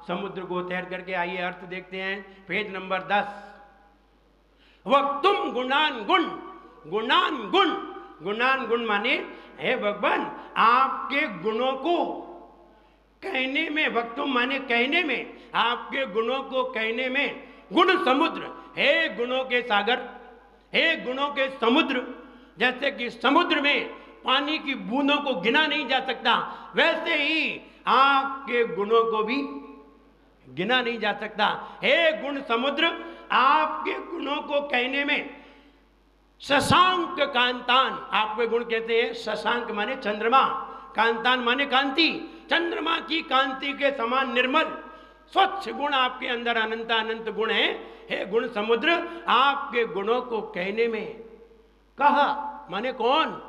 समुद्र को तैर करके। आइए अर्थ देखते हैं, पेज नंबर 10। वक्तुम गुणान गुण, गुणान गुण, गुणान गुण माने हे भगवान आपके गुणों को कहने में, वक्तुम माने कहने में, आपके गुणों को कहने में, गुण समुद्र, हे गुणों के सागर, हे गुणों के समुद्र। जैसे कि समुद्र में पानी की बूंदों को गिना नहीं जा सकता, वैसे ही आपके गुणों को भी गिना नहीं जा सकता। हे गुण समुद्र, आपके गुणों को कहने में शशांक कांतान, आपके गुण कहते हैं, शशांक माने चंद्रमा, कांतान माने कांति, चंद्रमा की कांति के समान निर्मल स्वच्छ गुण आपके अंदर अनंत अनंत गुण है। हे गुण समुद्र, आपके गुणों को कहने में, कहा माने कौन,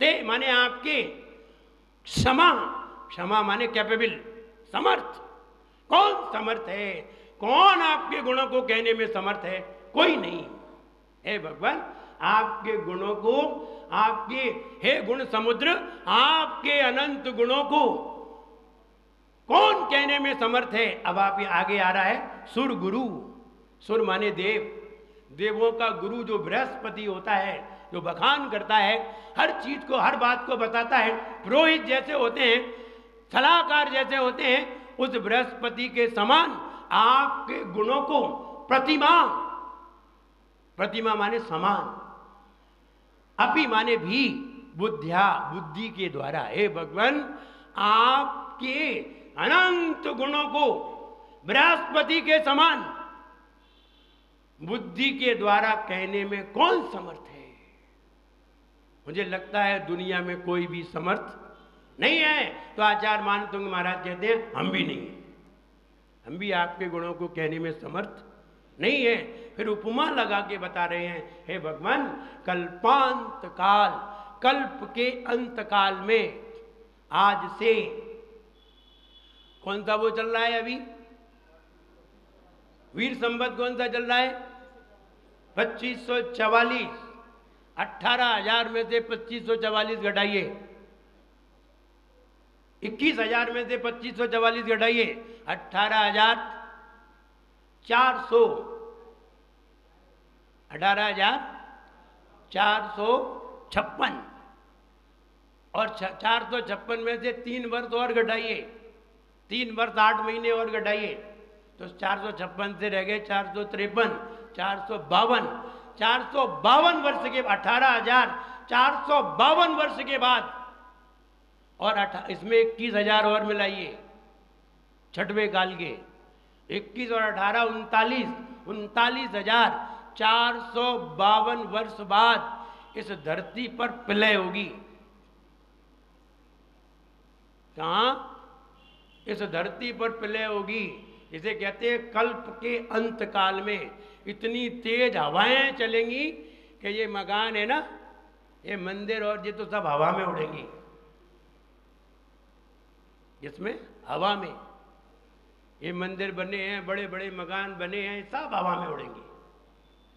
ते माने आपके, क्षमा, क्षमा माने कैपेबल, समर्थ, कौन समर्थ है, कौन आपके गुणों को कहने में समर्थ है, कोई नहीं। हे भगवान आपके गुणों को, आपके हे गुण समुद्र, आपके अनंत गुणों को कौन कहने में समर्थ है। अब आप ये आगे आ रहा है सुर गुरु, सुर माने देव, देवों का गुरु जो बृहस्पति होता है, जो बखान करता है, हर चीज को, हर बात को बताता है, पुरोहित जैसे होते हैं, सलाहकार जैसे होते हैं, उस बृहस्पति के समान आपके गुणों को प्रतिमा, प्रतिमा माने समान, अपि माने भी, बुद्धिया बुद्धि के द्वारा, हे भगवान आपके अनंत गुणों को बृहस्पति के समान बुद्धि के द्वारा कहने में कौन समर्थ है। मुझे लगता है दुनिया में कोई भी समर्थ नहीं है। तो आचार्य मानतुंग महाराज कहते हैं हम भी नहीं है, हम भी आपके गुणों को कहने में समर्थ नहीं है। फिर उपमा लगा के बता रहे हैं, हे भगवान कल्पांत काल, कल्प के अंत काल में, आज से कौन सा वो चल रहा है अभी, वीर संवत कौन सा चल रहा है, 2544, 18,000 में से 2544 घटाइए, 21,000 में से 2544 घटाइए, 18,400, 18,456, और 456 में से 3 वर्ष और घटाइए, 3 वर्ष 8 महीने और घटाइए, तो 456 से रह गए 453, 452, 452 वर्ष के, 18,452 वर्ष के बाद, और इसमें 21,000 और मिलाइए छठवें काल के, 21 और 18 39, 39,452 वर्ष बाद इस धरती पर प्रलय होगी। कहाँ, इस धरती पर प्रलय होगी। इसे कहते हैं कल्प के अंत काल में इतनी तेज हवाएं चलेंगी कि ये मकान है ना, ये मंदिर और ये तो सब हवा में उड़ेंगी, इसमें हवा में ये मंदिर बने हैं, बड़े बड़े मकान बने हैं, सब हवा में उड़ेंगे,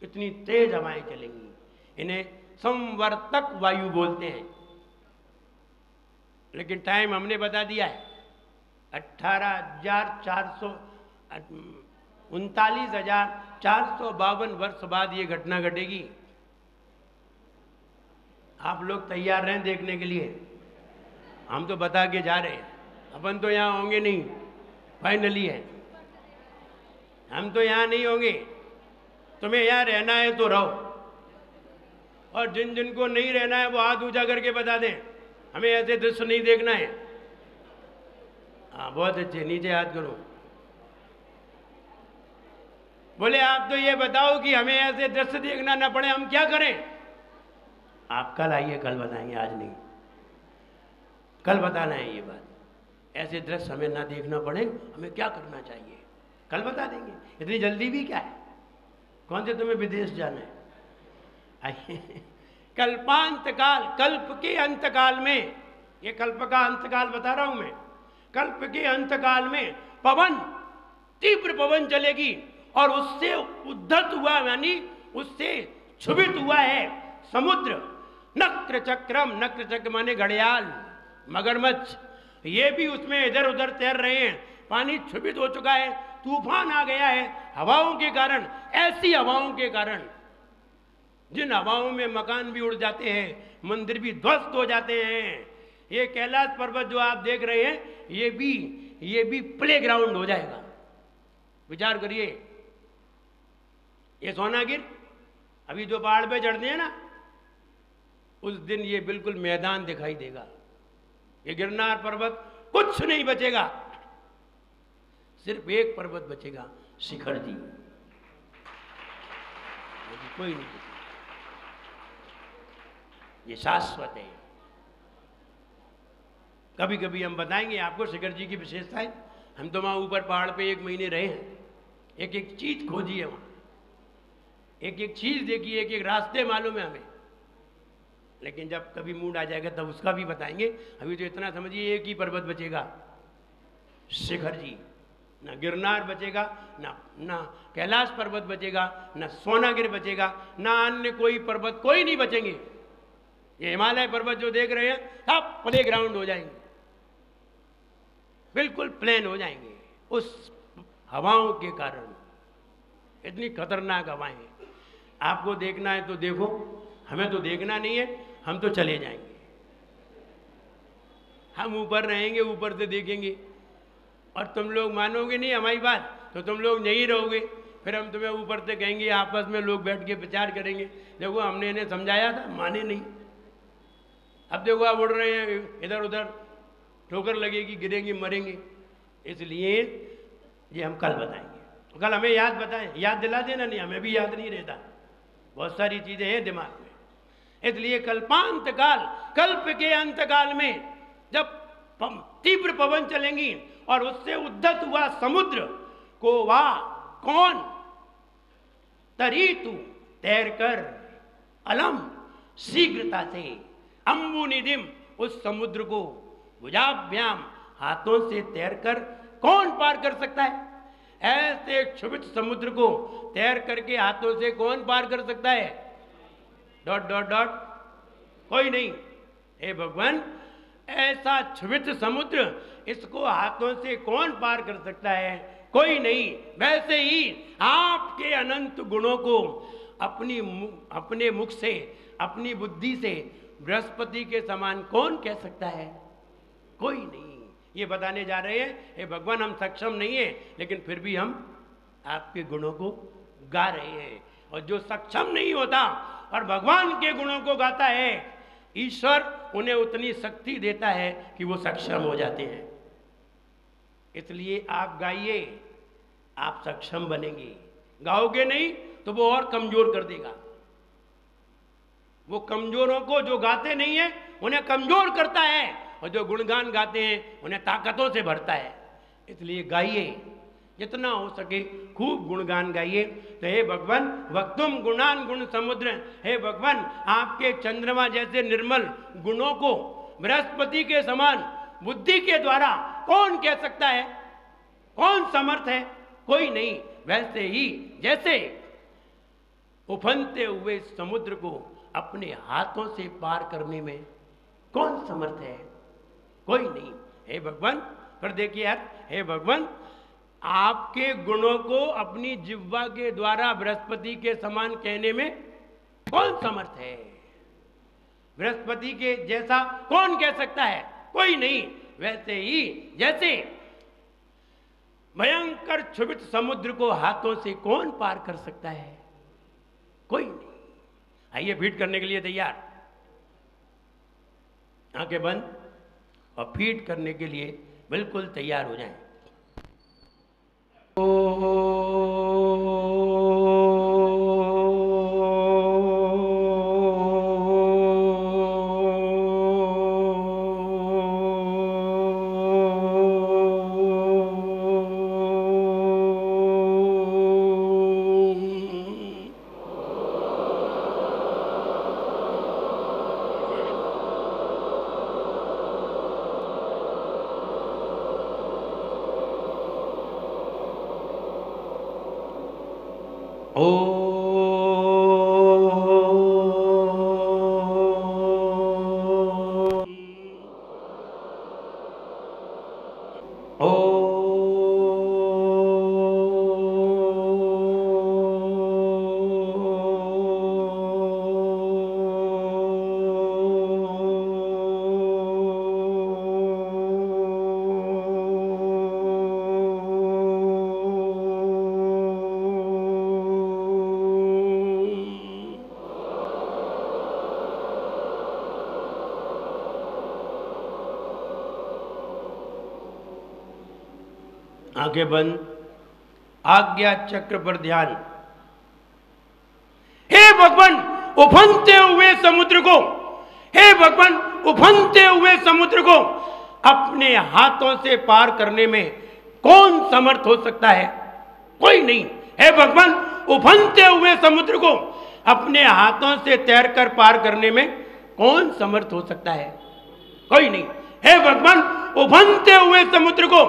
इतनी तेज हवाएं चलेंगी। इन्हें संवर्तक वायु बोलते हैं। लेकिन टाइम हमने बता दिया है, 39,452 वर्ष बाद ये घटना घटेगी। आप लोग तैयार रहें देखने के लिए, हम तो बता के जा रहे हैं, अपन तो यहाँ होंगे नहीं, फाइनली है, हम तो यहाँ नहीं होंगे। तुम्हें यहाँ रहना है तो रहो, और जिन जिन को नहीं रहना है वो हाथ ऊंचा करके बता दें, हमें ऐसे दृश्य नहीं देखना है। हाँ बहुत अच्छे, नीचे हाथ करो। बोले आप तो ये बताओ कि हमें ऐसे दृश्य देखना ना पड़े, हम क्या करें। आप कल आइए, कल बताएंगे, आज नहीं, कल बताना है ये बात। ऐसे दृश्य हमें ना देखना पड़े, हमें क्या करना चाहिए कल बता देंगे। इतनी जल्दी भी क्या है, कौन से तुम्हें विदेश जाना है। आइए, कल्पांत काल, कल्प के अंत काल में, ये कल्प का अंत काल बता रहा हूं मैं, कल्प के अंत काल में पवन, तीव्र पवन चलेगी, और उससे उद्धत हुआ, यानी उससे क्षुभित हुआ है समुद्र। नक्र चक्रम, नक्र चक्र माने घड़ियाल, मगरमच्छ, ये भी उसमें इधर उधर तैर रहे हैं, पानी क्षुभित हो चुका है, तूफान आ गया है हवाओं के कारण, ऐसी हवाओं के कारण, जिन हवाओं में मकान भी उड़ जाते हैं, मंदिर भी ध्वस्त हो जाते हैं। ये कैलाश पर्वत जो आप देख रहे हैं, ये भी प्लेग्राउंड हो जाएगा। विचार करिए, ये सोनागिर अभी जो पहाड़ पे चढ़ते हैं ना, उस दिन ये बिल्कुल मैदान दिखाई देगा। ये गिरनार पर्वत कुछ नहीं बचेगा, सिर्फ एक पर्वत बचेगा, शिखर जी, कोई नहीं बचेगा। ये शाश्वत है। कभी कभी हम बताएंगे आपको शिखर जी की विशेषताएं। हम तो वहां ऊपर पहाड़ पे 1 महीने रहे हैं, एक एक चीज खोजी है वहां, एक एक चीज देखी, एक एक रास्ते मालूम है हमें। लेकिन जब कभी मूड आ जाएगा तब उसका भी बताएंगे। अभी तो इतना समझिए, एक ही पर्वत बचेगा, शिखर जी। ना गिरनार बचेगा, ना कैलाश पर्वत बचेगा, ना सोनागिर बचेगा, ना अन्य कोई पर्वत, कोई नहीं बचेंगे। ये हिमालय पर्वत जो देख रहे हैं सब प्ले ग्राउंड हो जाएंगे, बिल्कुल प्लेन हो जाएंगे उस हवाओं के कारण। इतनी खतरनाक हवाएं हैं। आपको देखना है तो देखो, हमें तो देखना नहीं है, हम तो चले जाएंगे। हम ऊपर रहेंगे, ऊपर से देखेंगे, और तुम लोग मानोगे नहीं हमारी बात, तो तुम लोग नहीं रहोगे। फिर हम तुम्हें ऊपर से कहेंगे, आपस में लोग बैठ के विचार करेंगे, देखो हमने इन्हें समझाया था, माने नहीं। अब देखो आप उड़ रहे हैं इधर उधर, ठोकर लगेगी, गिरेंगे, मरेंगे। इसलिए ये हम कल बताएंगे। कल हमें याद दिला देना, नहीं हमें भी याद नहीं रहता, बहुत सारी चीजें हैं दिमाग में। इसलिए कल्पांत काल, कल्प के अंतकाल में जब तीव्र पवन चलेंगी और उससे उद्धत हुआ समुद्र को वाह कौन तरी तू तैर कर अलम शीघ्रता से अम्बु निधिम, उस समुद्र को भुजाभ्याम हाथों से तैरकर कौन पार कर सकता है? ऐसे क्षुभित समुद्र को तैर करके हाथों से कौन पार कर सकता है? डॉट डॉट डॉट, कोई नहीं। हे भगवान, ऐसा क्षुभित समुद्र, इसको हाथों से कौन पार कर सकता है? कोई नहीं। वैसे ही आपके अनंत गुणों को अपने मुख से, अपनी बुद्धि से बृहस्पति के समान कौन कह सकता है? कोई नहीं। ये बताने जा रहे हैं, हे भगवान हम सक्षम नहीं है, लेकिन फिर भी हम आपके गुणों को गा रहे हैं। और जो सक्षम नहीं होता और भगवान के गुणों को गाता है, ईश्वर उन्हें उतनी शक्ति देता है कि वो सक्षम हो जाते हैं। इसलिए आप गाइए, आप सक्षम बनेंगे। गाओगे नहीं तो वो और कमजोर कर देगा। वो कमजोरों को, जो गाते नहीं है उन्हें कमजोर करता है, और जो गुणगान गाते हैं उन्हें ताकतों से भरता है। इसलिए गाइए, जितना हो सके खूब गुणगान गाइए। तो हे भगवान, वक्तुम गुणान गुण समुद्र, हे भगवान आपके चंद्रमा जैसे निर्मल गुणों को बृहस्पति के समान बुद्धि के द्वारा कौन कह सकता है? कौन समर्थ है? कोई नहीं। वैसे ही जैसे उफनते हुए समुद्र को अपने हाथों से पार करने में कौन समर्थ है? कोई नहीं। हे भगवान, पर देखिए यार, हे भगवान आपके गुणों को अपनी जिह्वा के द्वारा बृहस्पति के समान कहने में कौन समर्थ है? बृहस्पति के जैसा कौन कह सकता है? कोई नहीं। वैसे ही जैसे भयंकर क्षुभित समुद्र को हाथों से कौन पार कर सकता है? कोई नहीं। आइए फीड करने के लिए तैयार, आंखें बंद और फीड करने के लिए बिल्कुल तैयार हो जाएं। ओ आंखें बंद, आज्ञा चक्र पर ध्यान। हे भगवान, उफनते हुए समुद्र को, हे भगवान, उफनते हुए समुद्र को अपने हाथों से पार करने में कौन समर्थ हो सकता है? कोई नहीं। हे भगवान, उफनते हुए समुद्र को अपने हाथों से तैरकर पार करने में कौन समर्थ हो सकता है? कोई नहीं। हे भगवान, उफनते हुए समुद्र को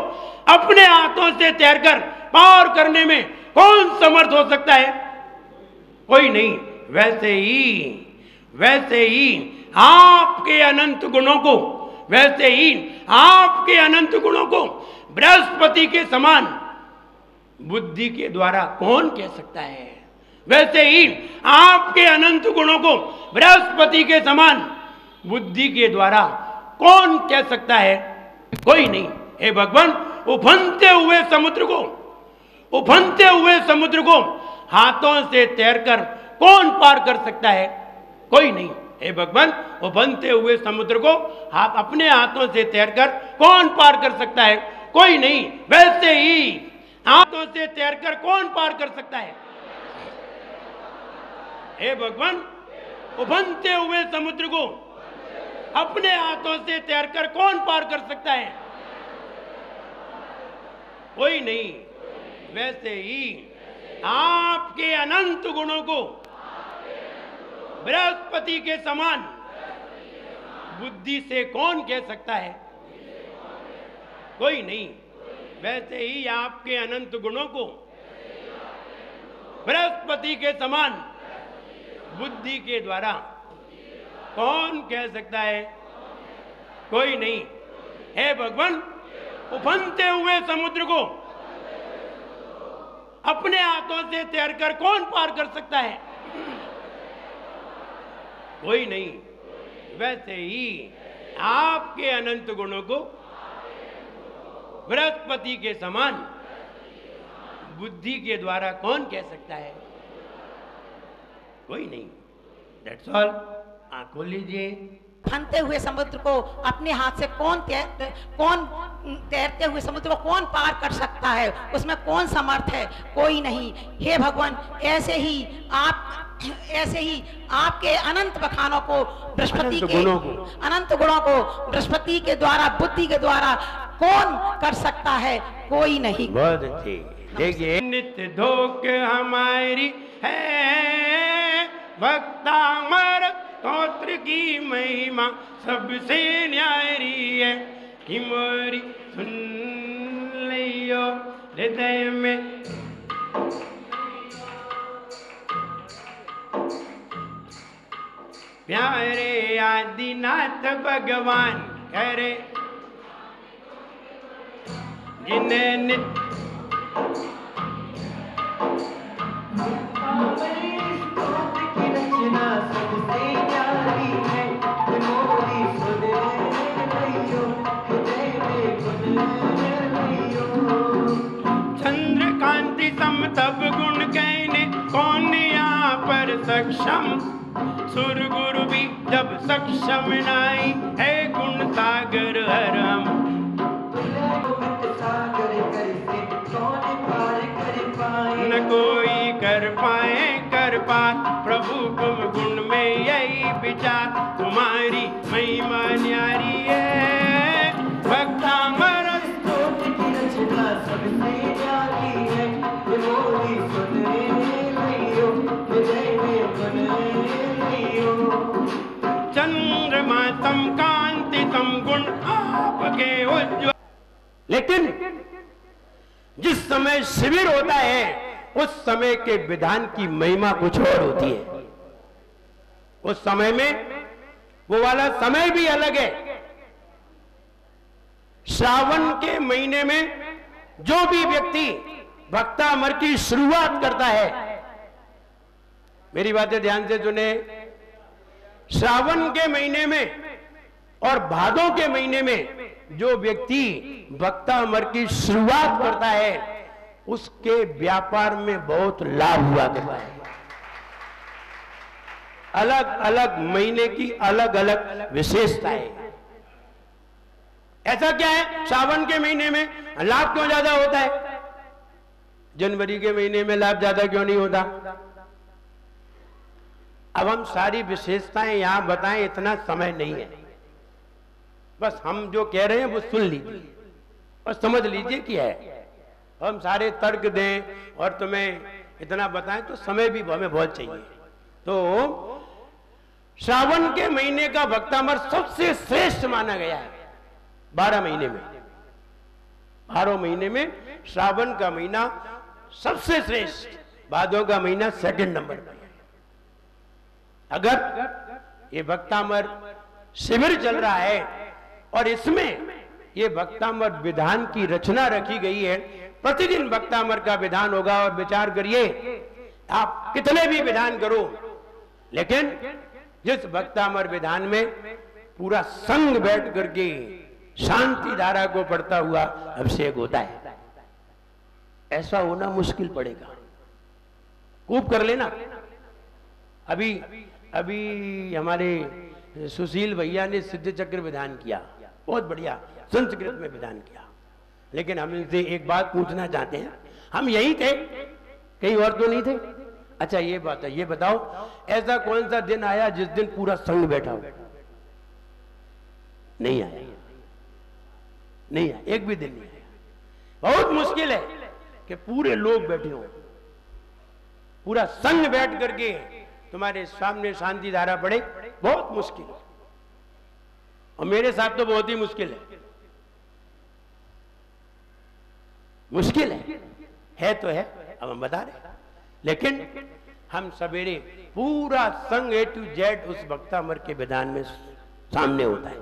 अपने हाथों से तैरकर पार करने में कौन समर्थ हो सकता है? कोई नहीं। वैसे ही आपके अनंत गुणों को, वैसे ही आपके अनंत गुणों को बृहस्पति के समान बुद्धि के द्वारा कौन कह सकता है? वैसे ही आपके अनंत गुणों को बृहस्पति के समान बुद्धि के द्वारा कौन कह सकता है? कोई नहीं। हे भगवान, उफनते हुए समुद्र को, उफनते हुए समुद्र को हाथों से तैरकर कौन पार कर सकता है? कोई नहीं। हे भगवान, उफनते हुए समुद्र को अपने हाथों से तैरकर कौन पार कर सकता है? कोई नहीं। वैसे ही हाथों से तैरकर कौन पार कर सकता है? हे भगवान, उफनते हुए समुद्र को अपने हाथों से तैरकर कौन पार कर सकता है? कोई नहीं। वैसे ही आपके अनंत गुणों को बृहस्पति के समान बुद्धि से कौन कह सकता है? कोई नहीं। वैसे ही आपके अनंत गुणों को बृहस्पति के समान बुद्धि के द्वारा कौन कह सकता है? कोई नहीं। हे भगवान, उफनते हुए समुद्र को अपने हाथों से तैरकर कौन पार कर सकता है? कोई नहीं। वैसे ही आपके अनंत गुणों को बृहस्पति के समान बुद्धि के द्वारा कौन कह सकता है? कोई नहीं। That's all. आंखों लीजिए। फनते हुए समुद्र को अपने हाथ से कौन तैरते हुए समुद्र को कौन पार कर सकता है? उसमें कौन समर्थ है? कोई नहीं। हे भगवान, ऐसे ही आपके अनंत बखानों को बृहस्पति के अनंत गुणों को बृहस्पति के द्वारा बुद्धि के द्वारा कौन कर सकता है? कोई नहीं। बहुत अच्छी। देखिए, नित्य धोख हमारी है भक्तामर स्तोत्र की महिमा सबसे न्यारी है कि मोरी सुन लियो हृदय में। प्यारे आदिनाथ भगवान करे जिन्हें नित्य चंद्रकांति सम तब गुण कहने कौन यहाँ पर सक्षम? सुर गुरु भी जब सक्षम नाई है गुण सागर हर हम। न कोई कर पार प्रभु तुम गुण में यही विचार तुम्हारी महिमा न्यारी है भक्तामर स्तोत्र की रचना सबसे न्यारी है मोरी सुन लियो हृदय में बन लियो। चंद्रमा तम कांति तम गुण आपके उज्ज्वल। लेकिन जिस समय शिविर होता है उस समय के विधान की महिमा कुछ और होती है। उस समय में वो वाला समय भी अलग है। श्रावण के महीने में जो भी व्यक्ति भक्तामर की शुरुआत करता है, मेरी बातें ध्यान से सुने, श्रावण के महीने में और भादों के महीने में जो व्यक्ति भक्तामर की शुरुआत करता है उसके व्यापार में बहुत लाभ हुआ करता है। अलग अलग महीने की अलग अलग विशेषताएं। ऐसा क्या है सावन के महीने में लाभ क्यों ज्यादा होता है, जनवरी के महीने में लाभ ज्यादा क्यों नहीं होता? अब हम सारी विशेषताएं यहां बताएं, इतना समय नहीं है। बस हम जो कह रहे हैं वो सुन लीजिए और समझ लीजिए कि है। हम सारे तर्क दें और तुम्हें इतना बताएं तो समय भी हमें बहुत चाहिए। तो श्रावण के महीने का भक्तामृत सबसे श्रेष्ठ माना गया है 12 महीने में। 12 महीने में श्रावण का महीना सबसे श्रेष्ठ, भादों का महीना सेकंड नंबर पर। अगर ये भक्तामृत शिविर चल रहा है और इसमें ये भक्तामृत विधान की रचना रखी गई है, प्रतिदिन भक्तामृत का विधान होगा। और विचार करिए, आप कितने भी विधान करो, लेकिन जिस भक्तामृत विधान में पूरा संग बैठ करके शांति धारा को पढ़ता हुआ अभिषेक होता है, ऐसा होना मुश्किल पड़ेगा। खूब कर लेना। अभी हमारे सुशील भैया ने सिद्ध चक्र विधान किया, बहुत बढ़िया संस्कृत में विधान किया। लेकिन हम इनसे एक बात पूछना चाहते हैं, हम यही थे, कहीं और तो नहीं थे? अच्छा ये बात है, ये बताओ ऐसा कौन सा दिन आया जिस दिन पूरा संघ बैठा हो? नहीं आया, नहीं आया, एक भी दिन नहीं आया। बहुत मुश्किल है कि पूरे लोग बैठे हो, पूरा संघ बैठ करके तुम्हारे सामने शांति धारा पड़े, बहुत मुश्किल है। और मेरे साथ तो बहुत ही मुश्किल है तो है, अब हम बता रहे। लेकिन हम सवेरे पूरा संग A to Z उस भक्तामृत के विधान में सामने होता है।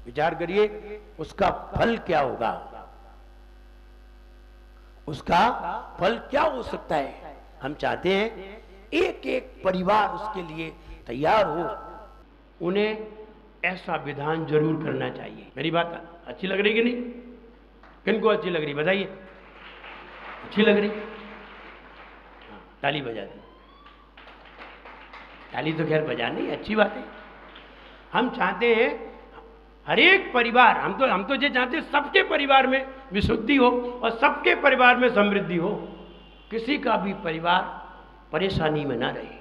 विचार करिए उसका फल क्या होगा, उसका फल क्या हो सकता है। हम चाहते हैं एक एक परिवार उसके लिए तैयार हो, उन्हें ऐसा विधान जरूर करना चाहिए। मेरी बात अच्छी लग रही कि नहीं? किनको अच्छी लग रही बताइए? अच्छी लग रही? ताली बजा दी। ताली तो खैर बजानी अच्छी बात है। हम चाहते हैं हर एक परिवार, हम तो ये चाहते हैं सबके परिवार में विशुद्धि हो और सबके परिवार में समृद्धि हो, किसी का भी परिवार परेशानी में ना रहे।